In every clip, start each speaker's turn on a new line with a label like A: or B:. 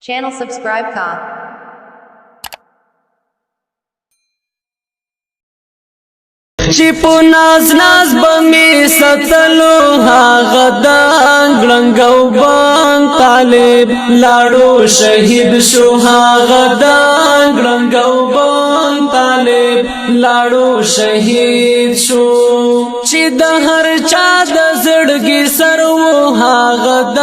A: Channel subscribe ka.
B: چې په ناز ناز بمې ستلو هغه د ګړنګو بان طالب لاړو شهید شو هغه د ګړنګو بان طالب لاړو شهید شو چې د هر چا د زړګي سر وو هغه د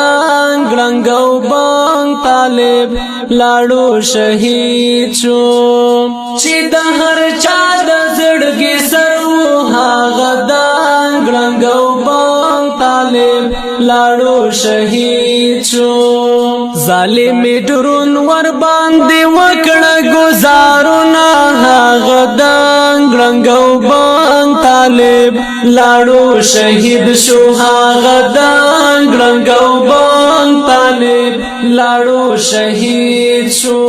B: ګړنګو بان طالب لاړو شهید شو چې د هر چا د زړګي سر هاغه د ګړنګو بان طالب لاړو شهید شو ظالم ډرون ور باندې وکړه گزارونه هاغه د ګړنګو بان طالب لاړو شهید شو هاغه د ګړنګو بان طالب لاړو شهید شو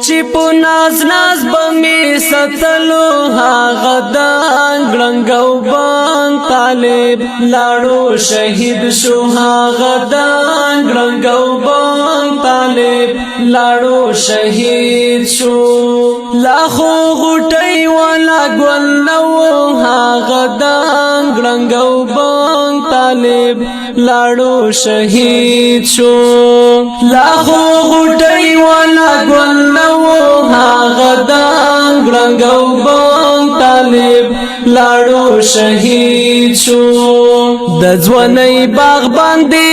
B: چې په ناز ناز بمې ستلو هاغه د ګړنګو بان طالب لاړو شهید شو هاغه د ګړنګو بان طالب لاړو شهید شو لاخو غټي ولا ګل نو هاغه د ګړنګو بان طالب لاړو شهید شو لاخو غټي ولا ګل نو هاغه د ګړنګو بان طالب لاړو شهید شو د ځواني باغ باندې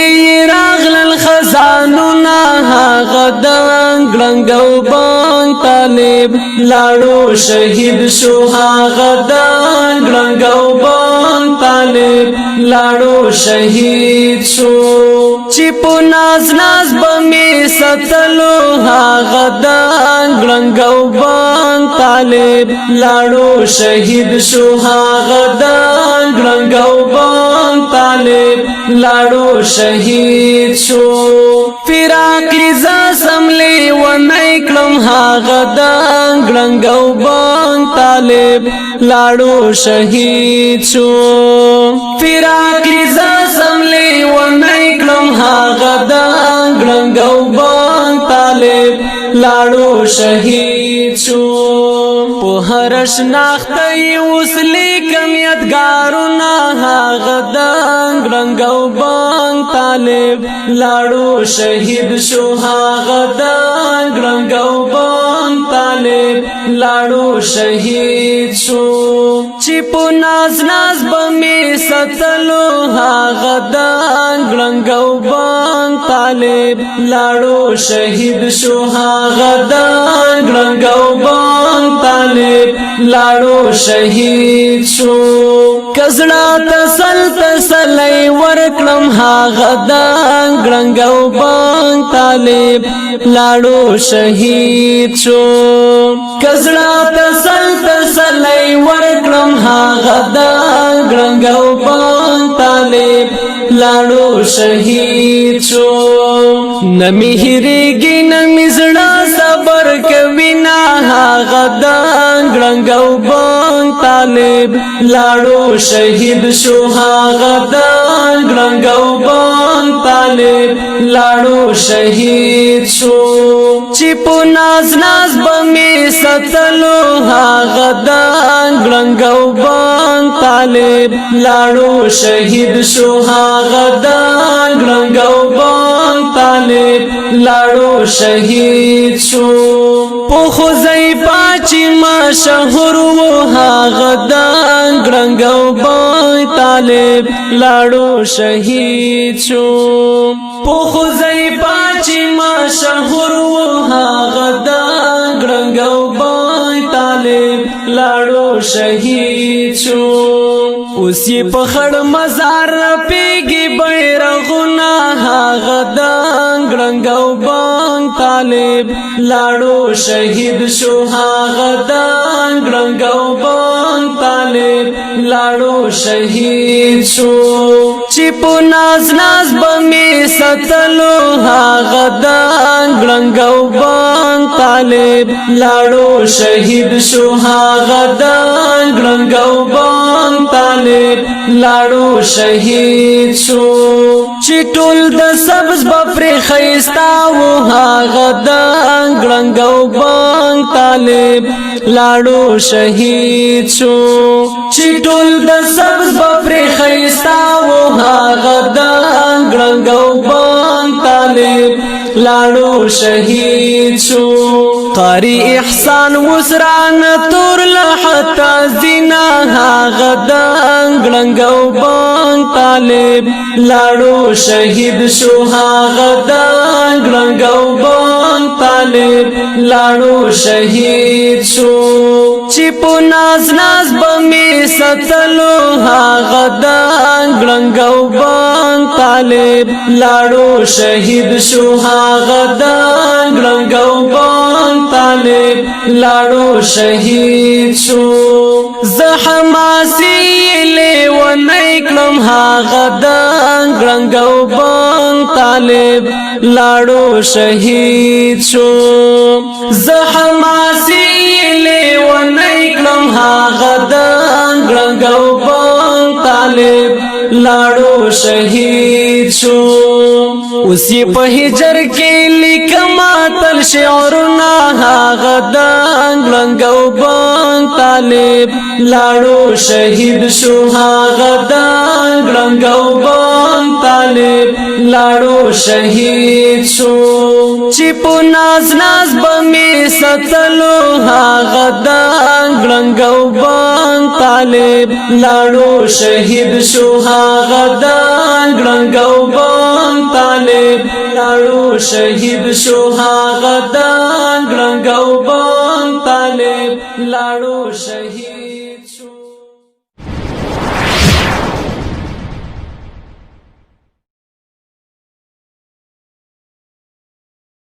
B: راغلل خزانونه هاغه د ګړنګو بان طالب لاړو شهید شو هاغه د ګړنګو بان طالب لاړو شهید شو چې په ناز ناز بمې ستلو هاغه د ګړنګو بان طالب لاړو شهید شو هاغه د ګړنګو بان طالب لاړو شهید شو فراق لزا سملی و نیکلم هاغه د ګړنګو بان طالب لاړو شهید شو فراق لزا سملی و نیکلم هاغه د ګړنګو بان طالب لاړو شهید شو په هر شناخته وسلی کم یادګارونه هاغه د ګړنګو بان طالب لاړو شهید شو هاغه د ګړنګو بان طالب لاړو شهید شو چې په ناز ناز بمې ستلو هاغه د ګړنګو بان طالب لاړو شهید شو هاغه د ګړنګو بان طالب لاړو شهید شو کزړه تسل تسلای ورکړم هاغه د ګړنګو بان طالب لاړو شهید شو کزړه تسل تسلای ورکړم هاغه د ګړنګو بان طالب لاړو شهید شو نمی هریږي نمی زړه صبر کوي نه هاغه د ګړنګو بان طالب لاړو شهید شو هاغه د ګړنګو بان طالب لاړو شهید شو چې په ناز ناز بمې ستلو هاغه د ګړنګو بان طالب لاړو شهید شو هاغه د ګړنګو بان طالب لاړو شهید شو په خوځي پاچی مشهور و هاغه د ګړنګو بان طالب لاړو شهید شو په خوځي پاچی مشهور و هاغه د ګړنګو بان طالب لاړو شهید شو اوس یې په خړ مزار پیږي بیرغونه هاغه د ګړنګو بان طالب لاړو شهید شو هاغه د ګړنګو بان طالب لاړو شهید شو چې په ناز ناز بمې ستلو هاغه د ګړنګو بان طالب لاړو شهید شو هاغه د ګړنګو بان طالب لاړو شهید شو چې ټول د سبز بپری خیستا و هغه د ګړنګ او بنګ طالب لاړو شهید شو چې ټول د سبز بپری خیستا و هغه د ګړنګ او بنګ طالب لاړو شهید شو قاری احسان وسران تور لحتا زینا هاغه د ګړنګ او بنګ طالب لاړو شهید شو هاغه د ګړنګ او بنګ طالب لاړو شهید شو چې په ناز ناز بمې ستلو هاغه د ګړنګ او بنګ طالب لاړو شهید شو هاغه د ګړنګ او بنګ طالب لاړو شهید شو زه حماسي لیونی کړم هاغه د ګړنګ او بنګ طالب لاړو شهید شو زه حماسي لیونی کړم هاغه د ګړنګ او بنګ طالب لاړو شهید شو اوس په هجر کې لیکما تل شعرنا هاغه د ګړنګ او بنګ طالب لاړو شهید شو هاغه د ګړنګ او بنګ طالب لاړو شهید شو چې په ناز ناز بمې ستلو هاغه د ګړنګ او بنګ طالب لاړو شهید شو هاغه د ګړنګ او بنګ طالب لاړو شهید شو هاغه د ګړنګ او بنګ طالب لاړو شهید